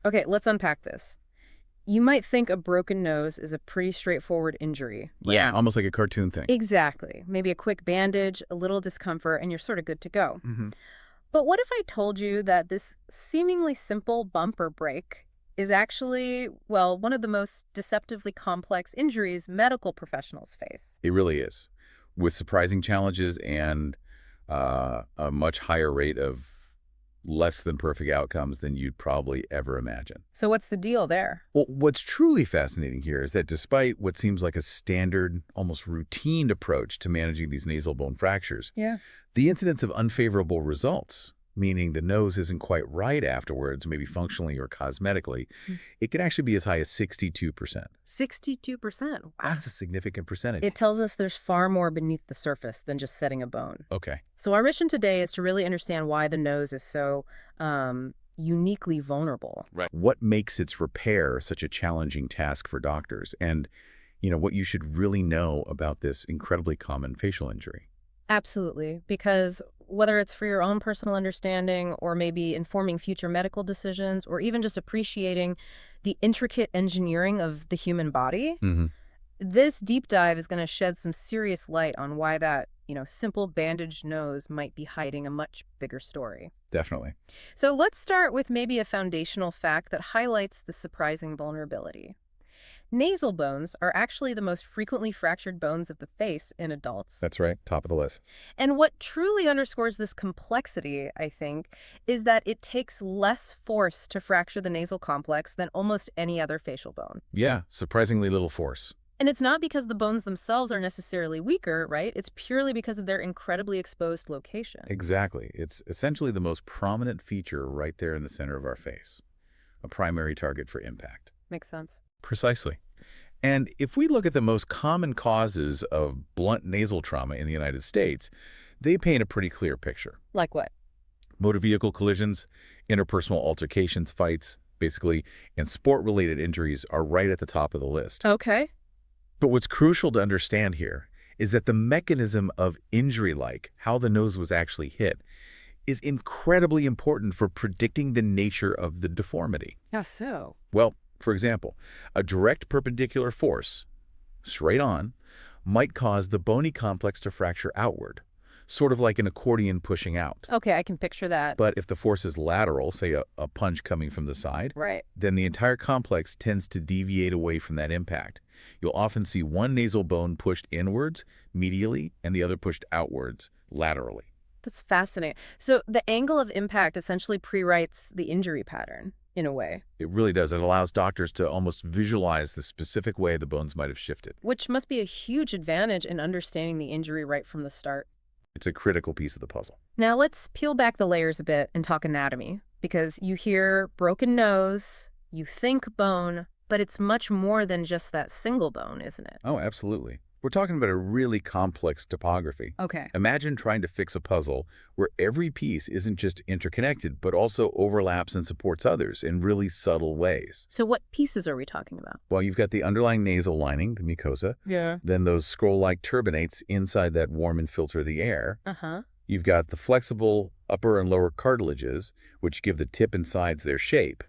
Okay, let's unpack this. You might think a broken nose is a pretty straightforward injury. Yeah, almost like a cartoon thing. Exactly. Maybe a quick bandage, a little discomfort, and you're sort of good to go. Hmm. But what if I told you that this seemingly simple bump or break is actually, well, one of the most deceptively complex injuries medical professionals face? It really is, with surprising challenges and a much higher rate of less than perfect outcomes than you'd probably ever imagine. So what's the deal there? Well, what's truly fascinating here is that despite what seems like a standard, almost routine approach to managing these nasal bone fractures, Yeah. the incidence of unfavorable results, meaning the nose isn't quite right afterwards, maybe functionally or cosmetically, it can actually be as high as 62%. 62%. Wow. That's a significant percentage. It tells us there's far more beneath the surface than just setting a bone. Okay. So our mission today is to really understand why the nose is so uniquely vulnerable. Right. What makes its repair such a challenging task for doctors? And, what you should really know about this incredibly common facial injury. Absolutely, because whether it's for your own personal understanding or maybe informing future medical decisions or even just appreciating the intricate engineering of the human body, Hmm. this deep dive is going to shed some serious light on why that, simple bandaged nose might be hiding a much bigger story. Definitely. So let's start with maybe a foundational fact that highlights the surprising vulnerability. Nasal bones are actually the most frequently fractured bones of the face in adults. That's right. Top of the list. And what truly underscores this complexity, I think, is that it takes less force to fracture the nasal complex than almost any other facial bone. Yeah, surprisingly little force. And it's not because the bones themselves are necessarily weaker, right? It's purely because of their incredibly exposed location. Exactly. It's essentially the most prominent feature right there in the center of our face, a primary target for impact. Makes sense. Precisely. And if we look at the most common causes of blunt nasal trauma in the United States, they paint a pretty clear picture. Like what? Motor vehicle collisions, interpersonal altercations, fights, basically, and sport-related injuries are right at the top of the list. Okay. But what's crucial to understand here is that the mechanism of injury, like how the nose was actually hit, is incredibly important for predicting the nature of the deformity. How so? Well, for example, a direct perpendicular force, straight on, might cause the bony complex to fracture outward, sort of like an accordion pushing out. Okay, I can picture that. But if the force is lateral, say a punch coming from the side, Right. then the entire complex tends to deviate away from that impact. You'll often see one nasal bone pushed inwards, medially, and the other pushed outwards, laterally. That's fascinating. So the angle of impact essentially pre-writes the injury pattern, in a way. It really does. It allows doctors to almost visualize the specific way the bones might have shifted. Which must be a huge advantage in understanding the injury right from the start. It's a critical piece of the puzzle. Now let's peel back the layers a bit and talk anatomy, because you hear broken nose, you think bone, but it's much more than just that single bone, isn't it? Oh, absolutely. We're talking about a really complex topography. Okay. Imagine trying to fix a puzzle where every piece isn't just interconnected, but also overlaps and supports others in really subtle ways. So what pieces are we talking about? Well, you've got the underlying nasal lining, the mucosa, Yeah. then those scroll-like turbinates inside that warm and filter the air. Uh-huh. You've got the flexible upper and lower cartilages, which give the tip and sides their shape.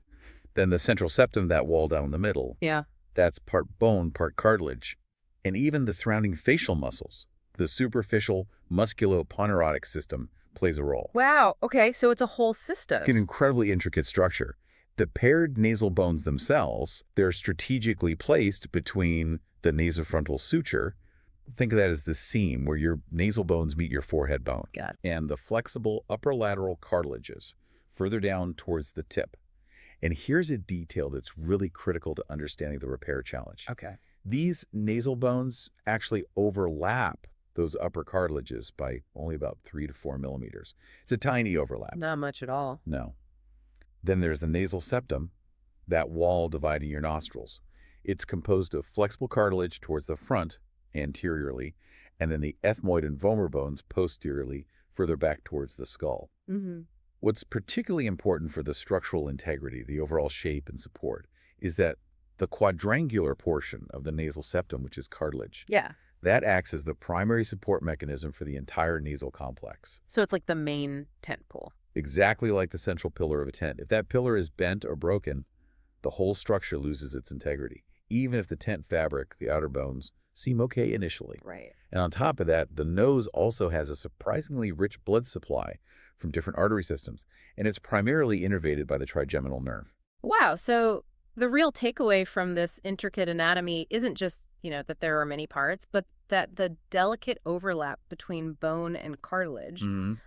Then the central septum, that wall down the middle. Yeah. That's part bone, part cartilage. And even the surrounding facial muscles, the superficial musculoponeurotic system, plays a role. Wow. Okay, so it's a whole system. It's an incredibly intricate structure. The paired nasal bones themselves, they're strategically placed between the nasofrontal suture. Think of that as the seam where your nasal bones meet your forehead bone. Got it. And the flexible upper lateral cartilages, further down towards the tip. And here's a detail that's really critical to understanding the repair challenge. Okay. These nasal bones actually overlap those upper cartilages by only about 3 to 4 millimeters. It's a tiny overlap. Not much at all. No. Then there's the nasal septum, that wall dividing your nostrils. It's composed of flexible cartilage towards the front, anteriorly, and then the ethmoid and vomer bones posteriorly, further back towards the skull. Mm-hmm. What's particularly important for the structural integrity, the overall shape and support, is that the quadrangular portion of the nasal septum, which is cartilage, Yeah. that acts as the primary support mechanism for the entire nasal complex. So it's like the main tent pole. Exactly like the central pillar of a tent. If that pillar is bent or broken, the whole structure loses its integrity, even if the tent fabric, the outer bones, seem okay initially. Right. And on top of that, the nose also has a surprisingly rich blood supply from different artery systems, and it's primarily innervated by the trigeminal nerve. Wow. So the real takeaway from this intricate anatomy isn't just, that there are many parts, but that the delicate overlap between bone and cartilage,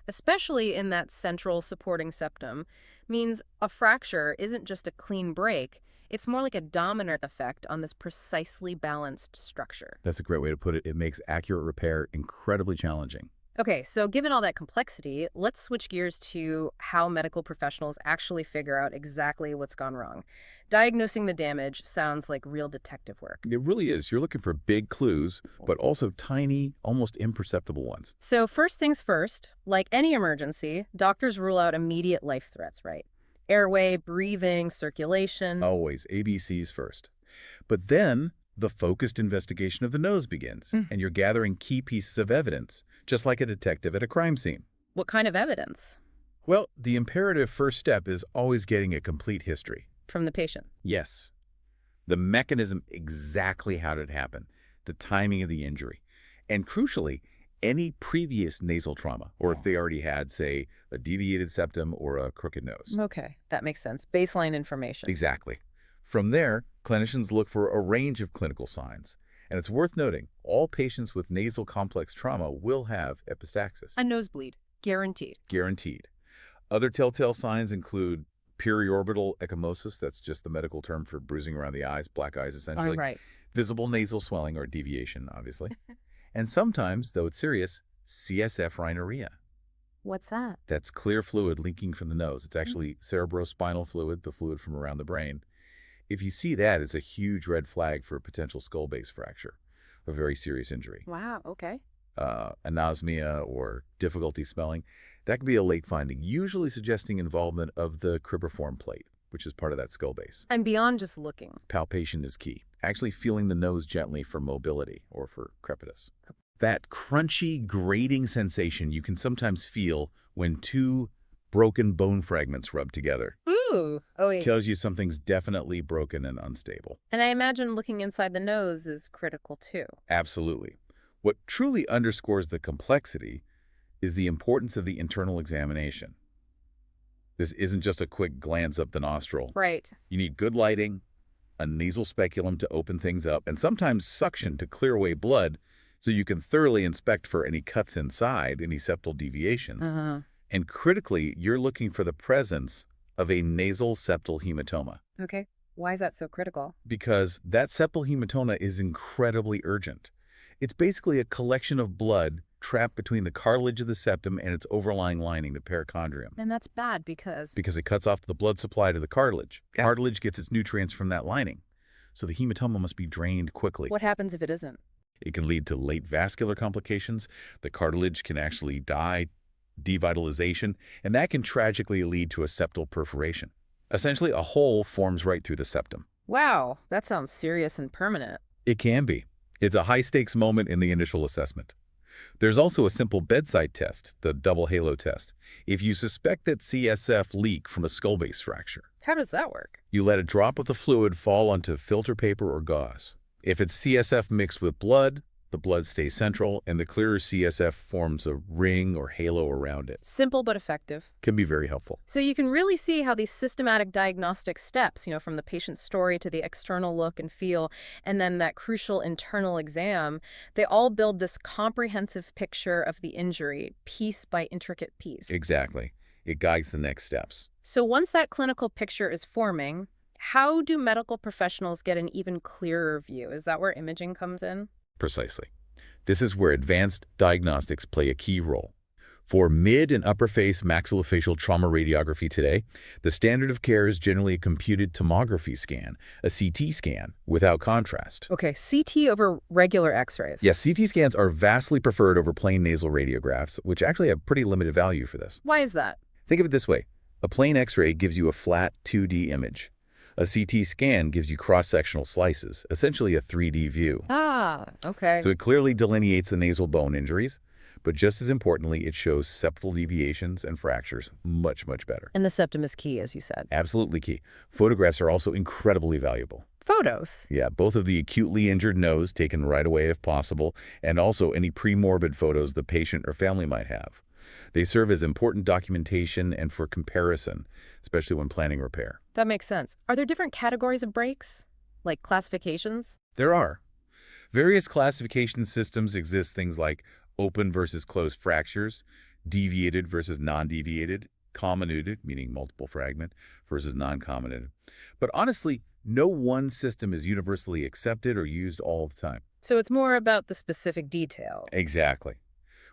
especially in that central supporting septum, means a fracture isn't just a clean break. It's more like a domino effect on this precisely balanced structure. That's a great way to put it. It makes accurate repair incredibly challenging. Okay, so given all that complexity, let's switch gears to how medical professionals actually figure out exactly what's gone wrong. Diagnosing the damage sounds like real detective work. It really is. You're looking for big clues, but also tiny, almost imperceptible ones. So first things first, like any emergency, doctors rule out immediate life threats, right? Airway, breathing, circulation. Always ABCs first. But then the focused investigation of the nose begins, and you're gathering key pieces of evidence, just like a detective at a crime scene. What kind of evidence? Well, the imperative first step is always getting a complete history. From the patient. Yes. The mechanism, exactly how did it happen, the timing of the injury, and crucially, any previous nasal trauma, or if they already had, say, a deviated septum or a crooked nose. Okay, that makes sense. Baseline information. Exactly. From there, clinicians look for a range of clinical signs. And it's worth noting, all patients with nasal complex trauma will have epistaxis. A nosebleed. Guaranteed. Guaranteed. Other telltale signs include periorbital ecchymosis, that's just the medical term for bruising around the eyes, black eyes essentially. Right. Visible nasal swelling or deviation, obviously. And sometimes, though it's serious, CSF rhinorrhea. What's that? That's clear fluid leaking from the nose. It's actually cerebrospinal fluid, the fluid from around the brain. If you see that, it's a huge red flag for a potential skull base fracture, a very serious injury. Wow, okay. Anosmia or difficulty smelling, that can be a late finding, usually suggesting involvement of the cribriform plate, which is part of that skull base. And beyond just looking. Palpation is key, actually feeling the nose gently for mobility or for crepitus. That crunchy, grating sensation you can sometimes feel when two broken bone fragments rub together. Ooh. Oh, yeah. Tells you something's definitely broken and unstable. And I imagine looking inside the nose is critical too. Absolutely. What truly underscores the complexity is the importance of the internal examination. This isn't just a quick glance up the nostril. Right. You need good lighting, a nasal speculum to open things up, and sometimes suction to clear away blood so you can thoroughly inspect for any cuts inside, any septal deviations. And critically, you're looking for the presence of a nasal septal hematoma. Okay. Why is that so critical? Because that septal hematoma is incredibly urgent. It's basically a collection of blood trapped between the cartilage of the septum and its overlying lining, the perichondrium. And that's bad because... Because it cuts off the blood supply to the cartilage. Yeah. Cartilage gets its nutrients from that lining. So the hematoma must be drained quickly. What happens if it isn't? It can lead to late vascular complications. The cartilage can actually die, devitalization, and that can tragically lead to a septal perforation. Essentially, a hole forms right through the septum. Wow, that sounds serious and permanent. It can be. It's a high-stakes moment in the initial assessment. There's also a simple bedside test, the double halo test, if you suspect that CSF leak from a skull base fracture. How does that work? You let a drop of the fluid fall onto filter paper or gauze. If it's CSF mixed with blood, the blood stays central, and the clearer CSF forms a ring or halo around it. Simple but effective. Can be very helpful. So you can really see how these systematic diagnostic steps, from the patient's story to the external look and feel, and then that crucial internal exam, they all build this comprehensive picture of the injury, piece by intricate piece. Exactly. It guides the next steps. So once that clinical picture is forming, how do medical professionals get an even clearer view? Is that where imaging comes in? Precisely. This is where advanced diagnostics play a key role. For mid and upper face maxillofacial trauma radiography today, the standard of care is generally a computed tomography scan, a CT scan, without contrast. Okay, CT over regular x-rays. Yes, CT scans are vastly preferred over plain nasal radiographs, which actually have pretty limited value for this. Why is that? Think of it this way. A plain x-ray gives you a flat 2D image. A CT scan gives you cross-sectional slices, essentially a 3D view. Ah, okay. So it clearly delineates the nasal bone injuries, But just as importantly, it shows septal deviations and fractures much, much better. And the septum is key, as you said. Absolutely key. Photographs are also incredibly valuable. Photos? Yeah, both of the acutely injured nose taken right away if possible, and also any premorbid photos the patient or family might have. They serve as important documentation and for comparison, especially when planning repair. That makes sense. Are there different categories of breaks? Like classifications? There are. Various classification systems exist, things like open versus closed fractures, deviated versus non-deviated, comminuted, meaning multiple fragment, versus non-comminuted. But honestly, no one system is universally accepted or used all the time. So it's more about the specific detail. Exactly.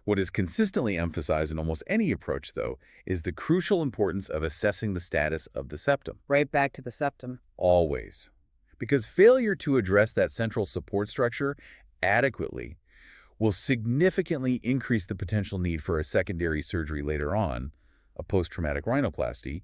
What is consistently emphasized in almost any approach, though, is the crucial importance of assessing the status of the septum. Right back to the septum. Always. Because failure to address that central support structure adequately will significantly increase the potential need for a secondary surgery later on, a post-traumatic rhinoplasty,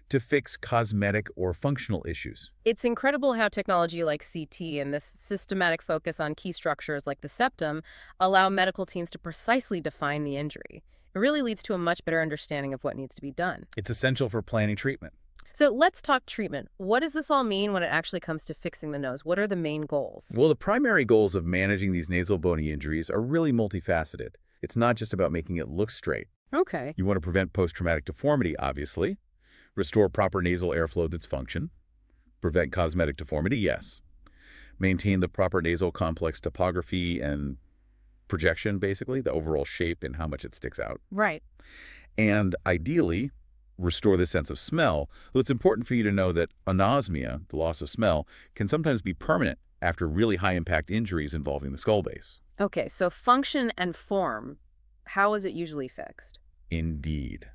to fix cosmetic or functional issues. It's incredible how technology like CT and this systematic focus on key structures like the septum allow medical teams to precisely define the injury. It really leads to a much better understanding of what needs to be done. It's essential for planning treatment. So let's talk treatment. What does this all mean when it actually comes to fixing the nose? What are the main goals? Well, the primary goals of managing these nasal bony injuries are really multifaceted. It's not just about making it look straight. Okay. You want to prevent post-traumatic deformity, obviously. Restore proper nasal airflow that's function. Prevent cosmetic deformity, yes. Maintain the proper nasal complex topography and projection, basically, the overall shape and how much it sticks out. Right. And ideally, restore the sense of smell. Though it's important for you to know that anosmia, the loss of smell, can sometimes be permanent after really high-impact injuries involving the skull base. Okay, so function and form, how is it usually fixed? Indeed.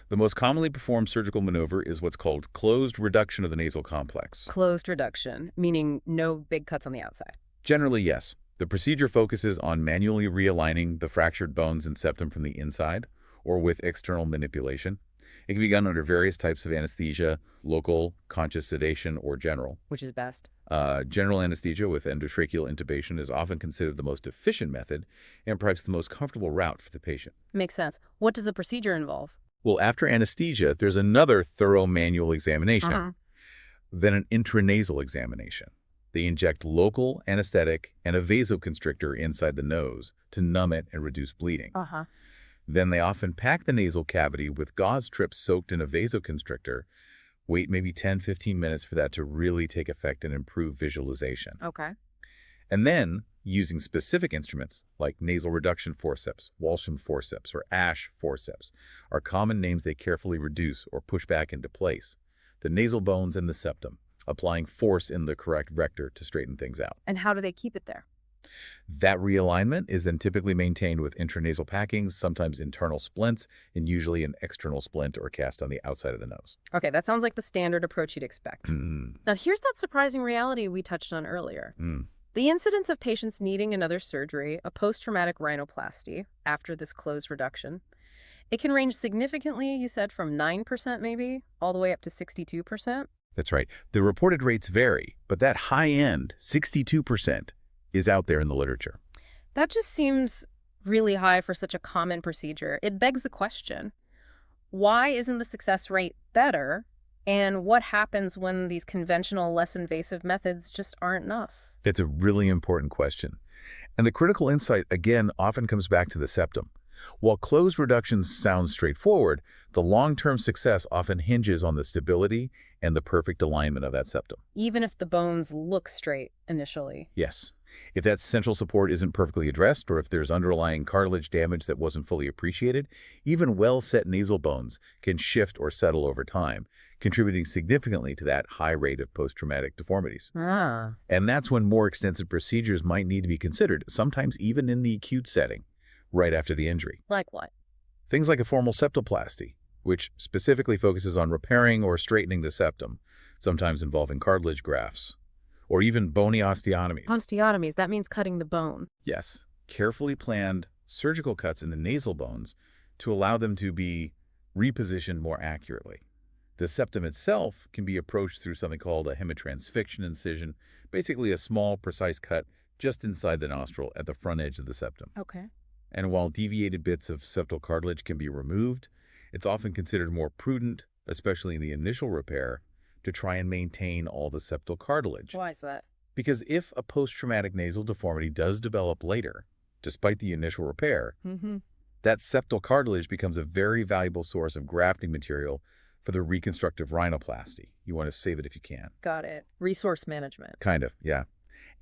The most commonly performed surgical maneuver is what's called closed reduction of the nasal complex. Closed reduction, meaning no big cuts on the outside. Generally, yes. The procedure focuses on manually realigning the fractured bones and septum from the inside or with external manipulation. It can be done under various types of anesthesia, local, conscious sedation, or general. Which is best? General anesthesia with endotracheal intubation is often considered the most efficient method and perhaps the most comfortable route for the patient. Makes sense. What does the procedure involve? Well, after anesthesia, there's another thorough manual examination, then an intranasal examination. They inject local anesthetic and a vasoconstrictor inside the nose to numb it and reduce bleeding. Then they often pack the nasal cavity with gauze strips soaked in a vasoconstrictor. Wait maybe 10-15 minutes for that to really take effect and improve visualization. Okay. And then, using specific instruments like nasal reduction forceps, Walsham forceps, or Ash forceps, are common names they carefully reduce or push back into place, the nasal bones and the septum, applying force in the correct vector to straighten things out. And how do they keep it there? That realignment is then typically maintained with intranasal packings, sometimes internal splints, and usually an external splint or cast on the outside of the nose. Okay, that sounds like the standard approach you'd expect. Now, here's that surprising reality we touched on earlier. The incidence of patients needing another surgery, a post-traumatic rhinoplasty, after this closed reduction, it can range significantly, you said, from 9% maybe, all the way up to 62%? That's right. The reported rates vary, but that high end, 62%, is out there in the literature. That just seems really high for such a common procedure. It begs the question, why isn't the success rate better? And what happens when these conventional, less invasive methods just aren't enough? That's a really important question. And the critical insight, again, often comes back to the septum. While closed reductions sound straightforward, the long-term success often hinges on the stability and the perfect alignment of that septum. Even if the bones look straight initially. Yes. If that central support isn't perfectly addressed, or if there's underlying cartilage damage that wasn't fully appreciated, even well-set nasal bones can shift or settle over time, contributing significantly to that high rate of post-traumatic deformities. And that's when more extensive procedures might need to be considered, sometimes even in the acute setting, right after the injury. Like what? Things like a formal septoplasty, which specifically focuses on repairing or straightening the septum, sometimes involving cartilage grafts, or even bony osteotomies. Osteotomies, that means cutting the bone. Yes, carefully planned surgical cuts in the nasal bones to allow them to be repositioned more accurately. The septum itself can be approached through something called a hemitransfixion incision, basically a small, precise cut just inside the nostril at the front edge of the septum. Okay. And while deviated bits of septal cartilage can be removed, it's often considered more prudent, especially in the initial repair, to try and maintain all the septal cartilage. Why is that? Because if a post-traumatic nasal deformity does develop later, despite the initial repair, that septal cartilage becomes a very valuable source of grafting material for the reconstructive rhinoplasty. You want to save it if you can. Got it. Resource management. Kind of, yeah.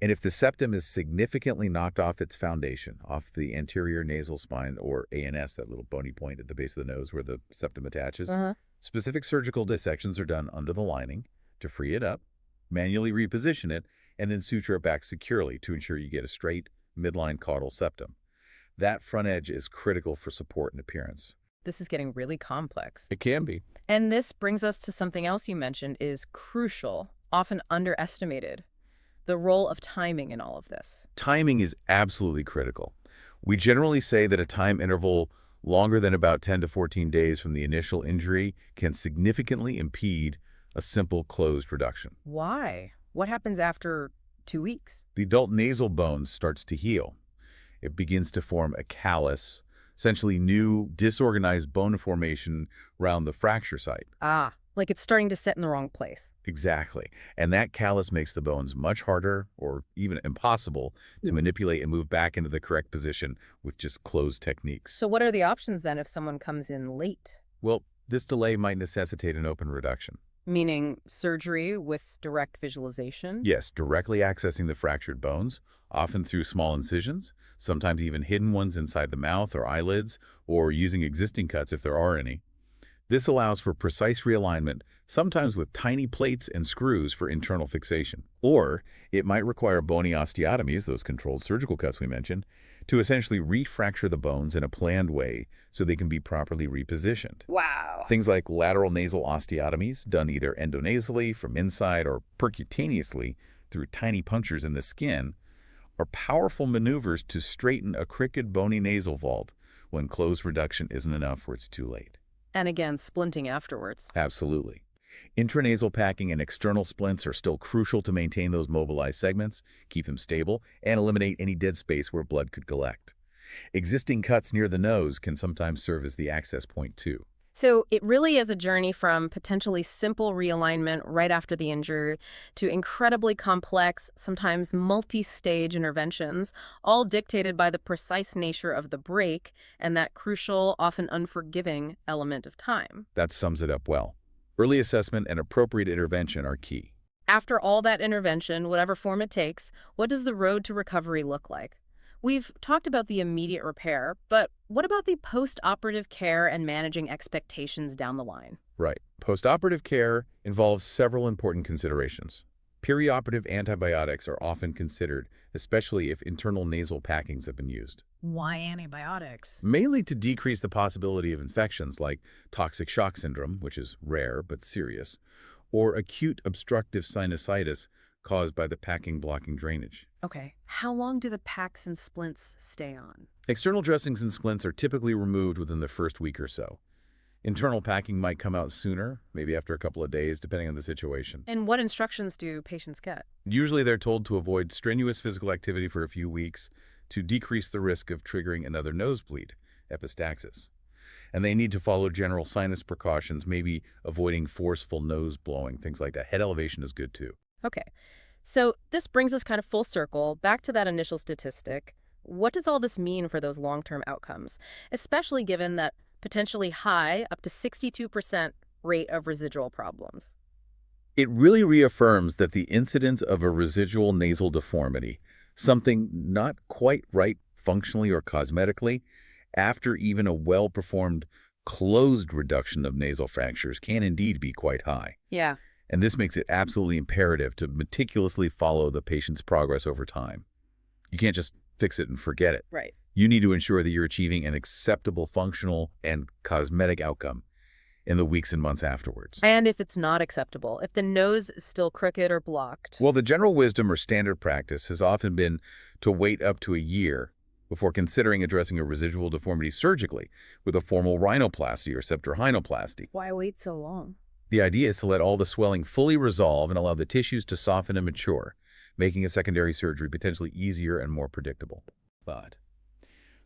And if the septum is significantly knocked off its foundation, off the anterior nasal spine, or ANS, that little bony point at the base of the nose where the septum attaches, specific surgical dissections are done under the lining to free it up, manually reposition it, and then suture it back securely to ensure you get a straight midline caudal septum. That front edge is critical for support and appearance. This is getting really complex. It can be. And this brings us to something else you mentioned is crucial, often underestimated. The role of timing in all of this. Timing is absolutely critical. We generally say that a time interval longer than about 10 to 14 days from the initial injury can significantly impede a simple closed reduction. Why? What happens after 2 weeks? The adult nasal bone starts to heal. It begins to form a callus, essentially new, disorganized bone formation around the fracture site. Ah, like it's starting to set in the wrong place. Exactly. And that callus makes the bones much harder or even impossible to manipulate and move back into the correct position with just closed techniques. So what are the options then if someone comes in late? Well, this delay might necessitate an open reduction. Meaning surgery with direct visualization? Yes, directly accessing the fractured bones, often through small incisions, sometimes even hidden ones inside the mouth or eyelids, or using existing cuts if there are any. This allows for precise realignment, sometimes with tiny plates and screws for internal fixation. Or it might require bony osteotomies, those controlled surgical cuts we mentioned, to essentially refracture the bones in a planned way so they can be properly repositioned. Wow. Things like lateral nasal osteotomies, done either endonasally from inside or percutaneously through tiny punctures in the skin, are powerful maneuvers to straighten a crooked bony nasal vault when closed reduction isn't enough or it's too late. And again, splinting afterwards. Absolutely. Intranasal packing and external splints are still crucial to maintain those mobilized segments, keep them stable, and eliminate any dead space where blood could collect. Existing cuts near the nose can sometimes serve as the access point too. So it really is a journey from potentially simple realignment right after the injury to incredibly complex, sometimes multi-stage interventions, all dictated by the precise nature of the break and that crucial, often unforgiving element of time. That sums it up well. Early assessment and appropriate intervention are key. After all that intervention, whatever form it takes, what does the road to recovery look like? We've talked about the immediate repair, but what about the post-operative care and managing expectations down the line? Right. Post-operative care involves several important considerations. Perioperative antibiotics are often considered, especially if internal nasal packings have been used. Why antibiotics? Mainly to decrease the possibility of infections like toxic shock syndrome, which is rare but serious, or acute obstructive sinusitis caused by the packing blocking drainage. Okay, how long do the packs and splints stay on? External dressings and splints are typically removed within the first week or so. Internal packing might come out sooner, maybe after a couple of days, depending on the situation. And what instructions do patients get? Usually they're told to avoid strenuous physical activity for a few weeks to decrease the risk of triggering another nosebleed, epistaxis. And they need to follow general sinus precautions, maybe avoiding forceful nose blowing, things like that. Head elevation is good too. Okay, so this brings us kind of full circle back to that initial statistic. What does all this mean for those long-term outcomes, especially given that potentially high, up to 62% rate of residual problems? It really reaffirms that the incidence of a residual nasal deformity, something not quite right functionally or cosmetically, after even a well-performed closed reduction of nasal fractures can indeed be quite high. Yeah. And this makes it absolutely imperative to meticulously follow the patient's progress over time. You can't just fix it and forget it. Right. You need to ensure that you're achieving an acceptable functional and cosmetic outcome in the weeks and months afterwards. And if it's not acceptable, if the nose is still crooked or blocked? Well, the general wisdom or standard practice has often been to wait up to a year before considering addressing a residual deformity surgically with a formal rhinoplasty or septorrhinoplasty. Why wait so long? The idea is to let all the swelling fully resolve and allow the tissues to soften and mature, making a secondary surgery potentially easier and more predictable. But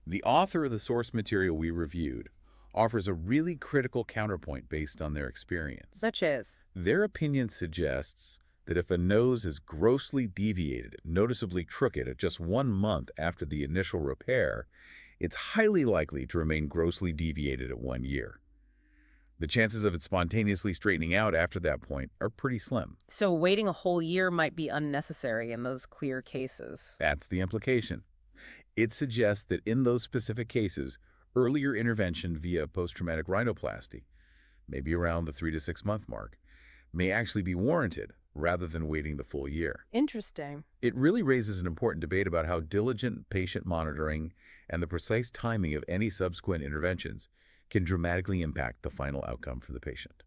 The author of the source material we reviewed offers a really critical counterpoint based on their experience. Such as? Their opinion suggests that if a nose is grossly deviated, noticeably crooked at just 1 month after the initial repair, it's highly likely to remain grossly deviated at 1 year. The chances of it spontaneously straightening out after that point are pretty slim. So waiting a whole year might be unnecessary in those clear cases. That's the implication. It suggests that in those specific cases, earlier intervention via post-traumatic rhinoplasty, maybe around the 3 to 6 month mark, may actually be warranted rather than waiting the full year. Interesting. It really raises an important debate about how diligent patient monitoring and the precise timing of any subsequent interventions can dramatically impact the final outcome for the patient.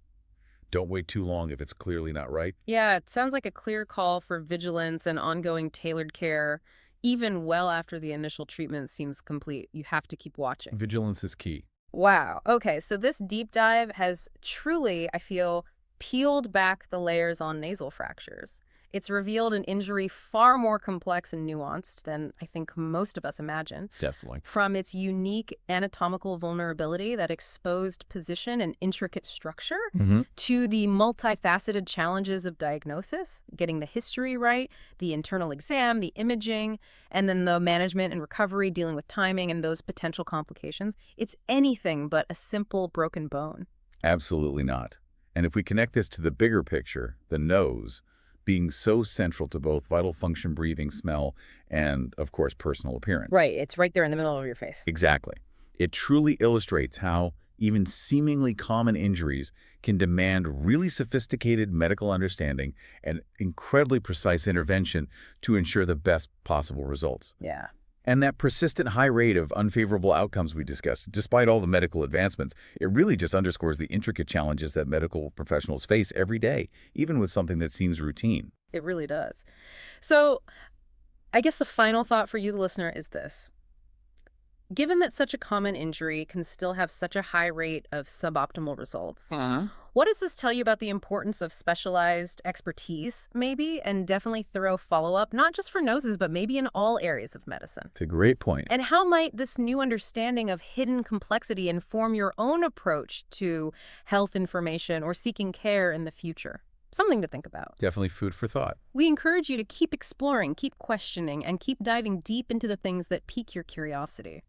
Don't wait too long if it's clearly not right. Yeah, it sounds like a clear call for vigilance and ongoing tailored care, even well after the initial treatment seems complete. You have to keep watching. Vigilance is key. Wow. Okay, so this deep dive has truly, I feel, peeled back the layers on nasal fractures. It's revealed an injury far more complex and nuanced than I think most of us imagine. Definitely. From its unique anatomical vulnerability, that exposed position and intricate structure, to the multifaceted challenges of diagnosis, getting the history right, the internal exam, the imaging, and then the management and recovery, dealing with timing and those potential complications. It's anything but a simple broken bone. Absolutely not. And if we connect this to the bigger picture, the nose, being so central to both vital function, breathing, smell, and, of course, personal appearance. Right. It's right there in the middle of your face. Exactly. It truly illustrates how even seemingly common injuries can demand really sophisticated medical understanding and incredibly precise intervention to ensure the best possible results. Yeah. And that persistent high rate of unfavorable outcomes we discussed, despite all the medical advancements, it really just underscores the intricate challenges that medical professionals face every day, even with something that seems routine. It really does. So I guess the final thought for you, the listener, is this. Given that such a common injury can still have such a high rate of suboptimal results, what does this tell you about the importance of specialized expertise, maybe, and definitely thorough follow-up, not just for noses, but maybe in all areas of medicine? It's a great point. And how might this new understanding of hidden complexity inform your own approach to health information or seeking care in the future? Something to think about. Definitely food for thought. We encourage you to keep exploring, keep questioning, and keep diving deep into the things that pique your curiosity.